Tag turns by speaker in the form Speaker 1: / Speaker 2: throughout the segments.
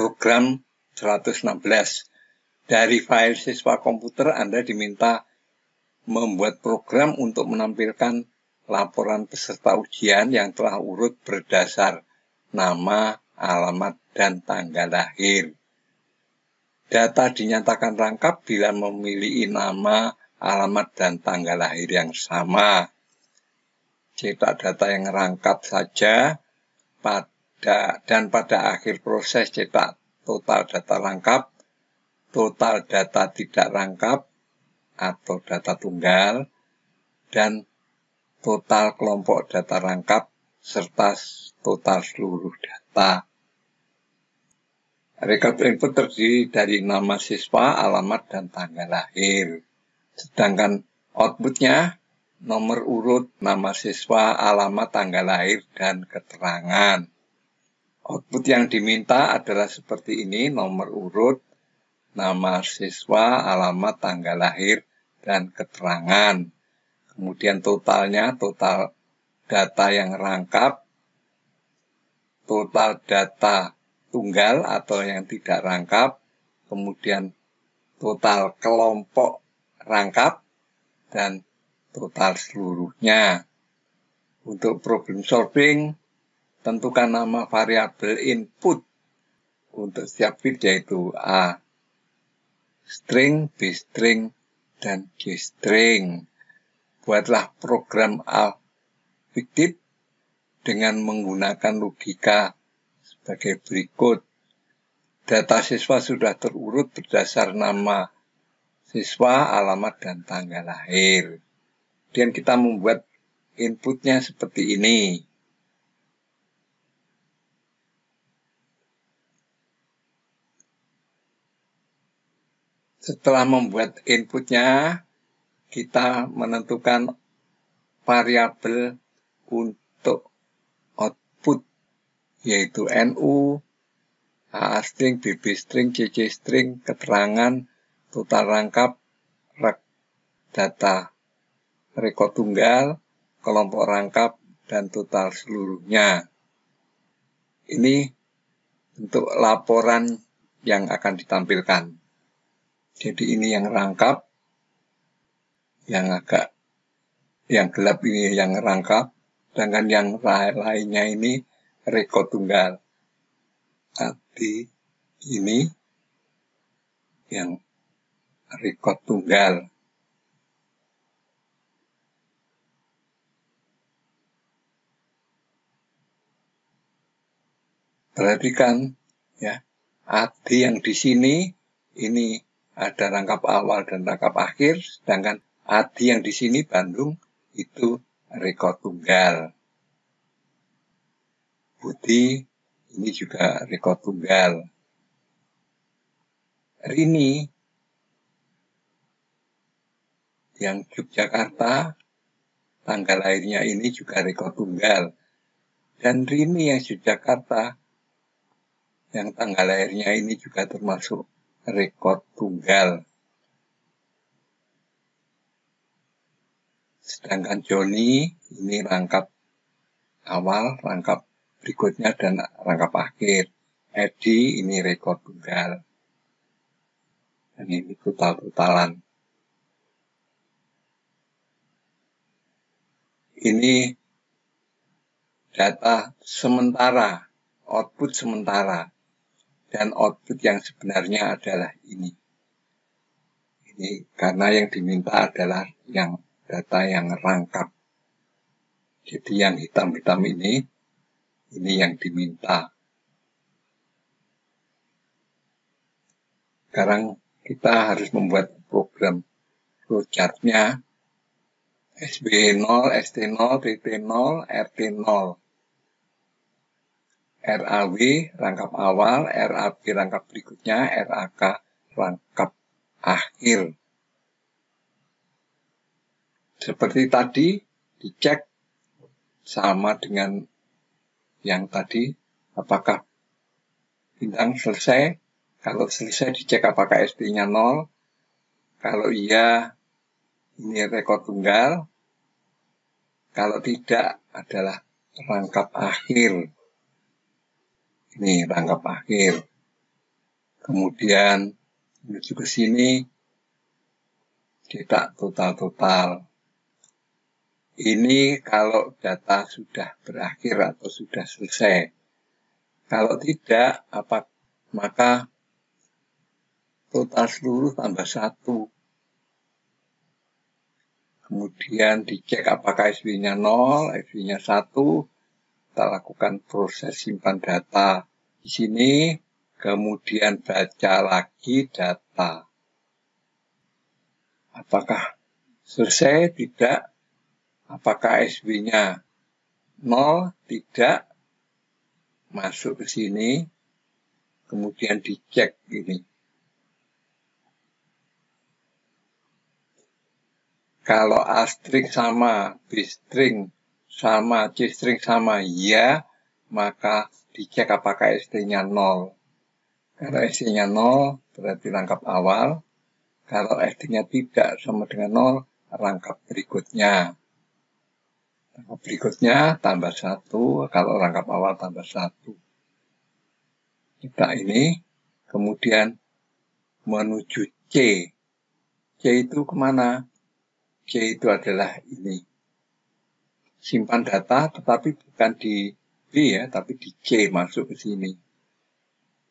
Speaker 1: program 116. Dari file siswa komputer Anda diminta membuat program untuk menampilkan laporan peserta ujian yang telah urut berdasar nama, alamat, dan tanggal lahir. Data dinyatakan lengkap bila memiliki nama, alamat, dan tanggal lahir yang sama. Cetak data yang lengkap saja dan pada akhir proses cetak total data lengkap, total data tidak lengkap atau data tunggal, dan total kelompok data lengkap serta total seluruh data. Rekap input terdiri dari nama siswa, alamat, dan tanggal lahir. Sedangkan outputnya nomor urut, nama siswa, alamat, tanggal lahir, dan keterangan. Output yang diminta adalah seperti ini: nomor urut, nama siswa, alamat, tanggal lahir, dan keterangan. Kemudian totalnya, total data yang rangkap, total data tunggal atau yang tidak rangkap, kemudian total kelompok rangkap, dan total seluruhnya. Untuk problem solving, tentukan nama variabel input untuk setiap bit, yaitu A string, B string, dan G string. Buatlah program alfiktif dengan menggunakan logika sebagai berikut. Data siswa sudah terurut berdasar nama siswa, alamat, dan tanggal lahir. Dan kita membuat inputnya seperti ini. Setelah membuat inputnya, kita menentukan variabel untuk output, yaitu NU, AA string, BB string, CC string, keterangan, total rangkap, data rekod tunggal, kelompok rangkap, dan total seluruhnya. Ini untuk laporan yang akan ditampilkan. Jadi ini yang rangkap, yang gelap ini yang rangkap, sedangkan yang lainnya ini rekod tunggal. Tadi ini yang rekod tunggal. Perhatikan ya, AD yang di sini ini ada rangkap awal dan rangkap akhir, sedangkan AD yang di sini Bandung itu rekod tunggal. Budi ini juga rekod tunggal. Rini yang Yogyakarta, tanggal lahirnya ini juga rekod tunggal. Dan Rini yang Yogyakarta, yang tanggal lahirnya ini juga termasuk rekod tunggal. Sedangkan Joni ini rangkap awal, rangkap berikutnya, dan rangkap akhir. Edi ini rekod tunggal. Dan ini total-totalan. Ini data sementara, output sementara. Dan output yang sebenarnya adalah ini. Ini karena yang diminta adalah yang data yang rangkap. Jadi yang hitam-hitam ini yang diminta. Sekarang kita harus membuat program flowchart-nya. SB0, ST0, TT0, RT0. RAW rangkap awal, RAB rangkap berikutnya, RAK rangkap akhir. Seperti tadi, dicek sama dengan yang tadi, apakah bintang selesai. Kalau selesai dicek apakah ST-nya 0. Kalau iya, ini rekod tunggal. Kalau tidak, adalah rangkap akhir. Ini rangkap akhir. kemudian menuju ke sini, cetak total-total. Ini kalau data sudah berakhir atau sudah selesai. Kalau tidak, maka total seluruh tambah 1. Kemudian dicek apakah SW-nya 0, SW-nya 1. Kita lakukan proses simpan data di sini. Kemudian baca lagi data. Apakah selesai? Tidak. Apakah SW-nya 0? Tidak. Masuk ke sini. Kemudian dicek ini. Kalau A string sama, B string sama, C string sama, ya, maka dicek apakah ST-nya 0. Kalau ST-nya 0, berarti rangkap awal. Kalau ST-nya tidak sama dengan 0, rangkap berikutnya. Rangkap berikutnya tambah 1, kalau rangkap awal tambah 1. Kita ini, kemudian menuju C. C itu kemana? C itu adalah ini. Simpan data, tetapi bukan di B ya, tapi di C, masuk ke sini.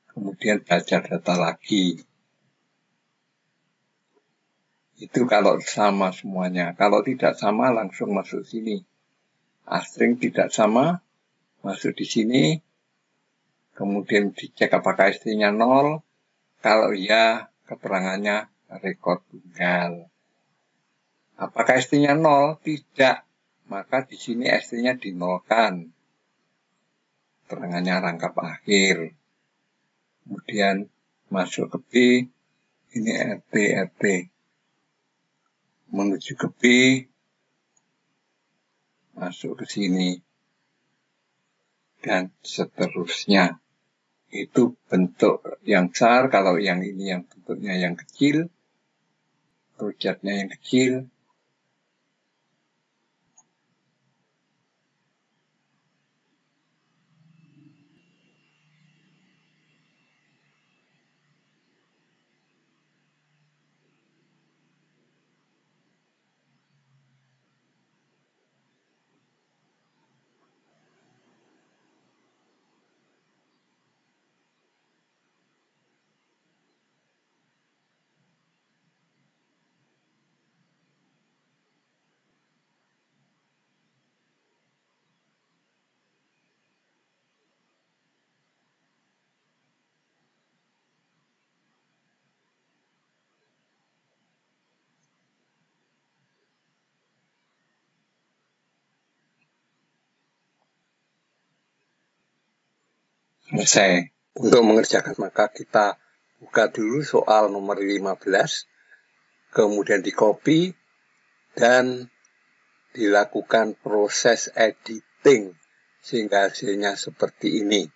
Speaker 1: Kemudian baca data lagi. Itu kalau sama semuanya. Kalau tidak sama, langsung masuk sini. A string tidak sama, masuk di sini. Kemudian dicek apakah ST-nya 0. Kalau ya, keterangannya rekod tunggal. Apakah ST-nya 0? Tidak. Maka di sini ST-nya dinolkan. Keterangannya rangkap akhir. Kemudian masuk ke B. Ini RT. Menuju ke B. Masuk ke sini. Dan seterusnya. Itu bentuk yang besar. Kalau yang ini yang bentuknya yang kecil. Rujatnya yang kecil. Selesai. Untuk mengerjakan maka kita buka dulu soal nomor 15. Kemudian di copy dan dilakukan proses editing sehingga hasilnya seperti ini.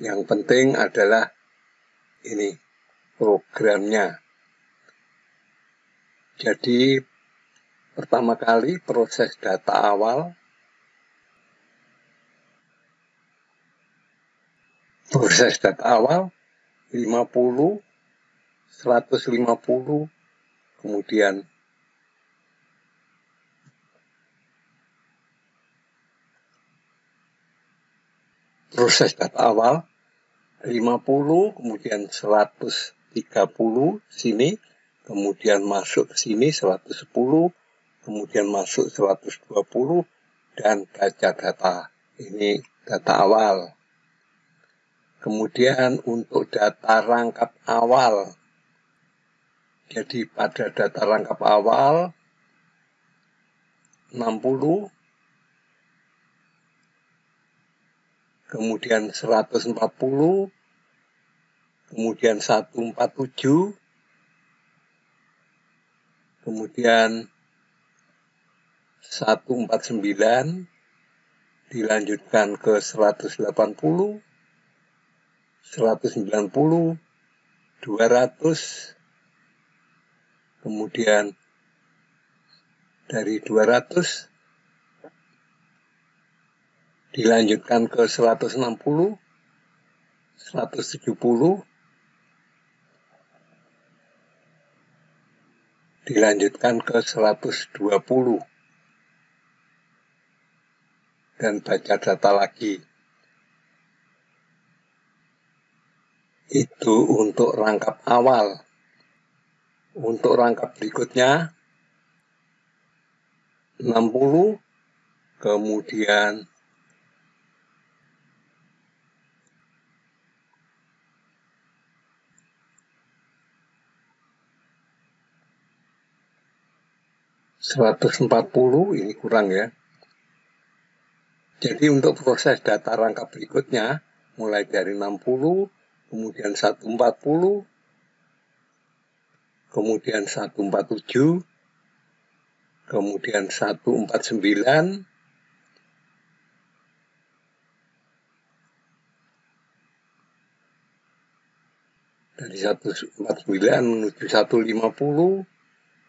Speaker 1: Yang penting adalah ini programnya. Jadi pertama kali proses data awal. Proses data awal 50, 150, kemudian proses data awal 50, kemudian 130 sini, kemudian masuk ke sini 110, kemudian masuk 120 dan baca data. Ini data awal. Kemudian untuk data rangkap awal. Jadi pada data rangkap awal 60, kemudian 140, kemudian 147, kemudian 149, dilanjutkan ke 180, 190, 200, kemudian dari 200 dilanjutkan ke 160, 170, dilanjutkan ke 120, dan baca data lagi. Itu untuk rangkap awal. Untuk rangkap berikutnya 60, kemudian 140, ini kurang ya. Jadi untuk proses data rangkap berikutnya, mulai dari 60, kemudian 140, kemudian 147, kemudian 149, dari 149 menuju 150,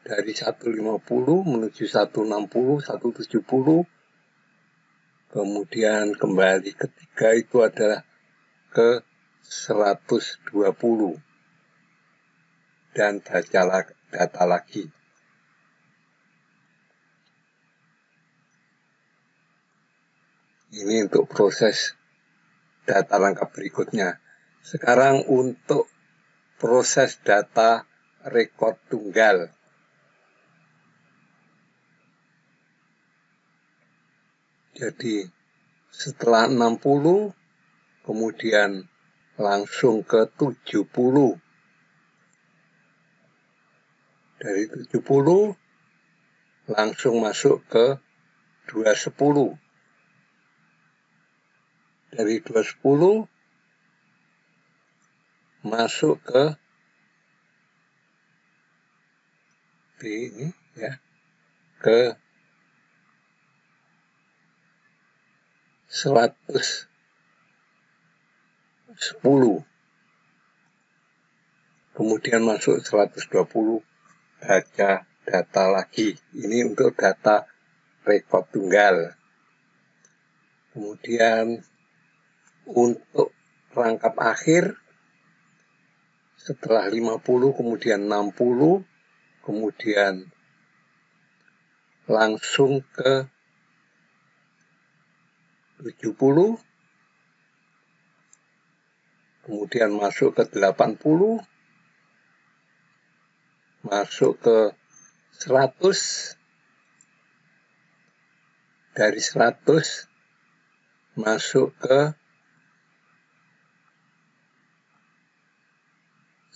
Speaker 1: dari 150 menuju 160, 170, kemudian kembali ketiga itu adalah ke 120, dan baca data lagi. Ini untuk proses data rangkap berikutnya. Sekarang untuk proses data rekod tunggal. Jadi setelah 60, kemudian langsung ke 70. Dari 70, langsung masuk ke 210. Dari 210, masuk ke ini ya, ke 110, kemudian masuk 120, baca data lagi. Ini untuk data rekod tunggal. Kemudian untuk rangkap akhir, setelah 50, kemudian 60, kemudian langsung ke 70, kemudian masuk ke 80, masuk ke 100, dari 100 masuk ke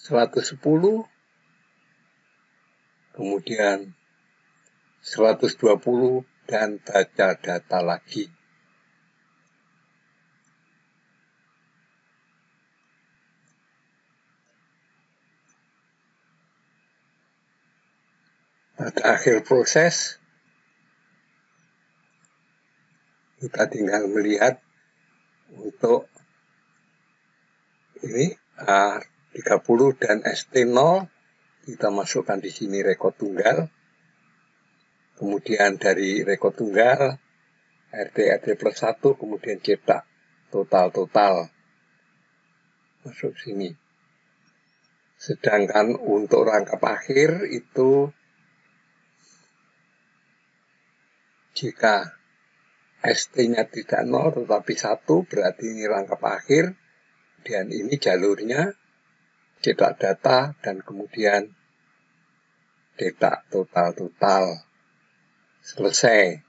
Speaker 1: 110, kemudian 120, dan baca data lagi. Pada akhir proses, kita tinggal melihat untuk ini A30 dan ST0, kita masukkan di sini rekod tunggal. Kemudian dari rekod tunggal, RT plus 1, kemudian cetak total masuk sini. Sedangkan untuk rangkap akhir itu jika ST-nya tidak 0 tetapi 1, berarti ini rangkap akhir, dan ini jalurnya cetak data dan kemudian cetak total. Selesai.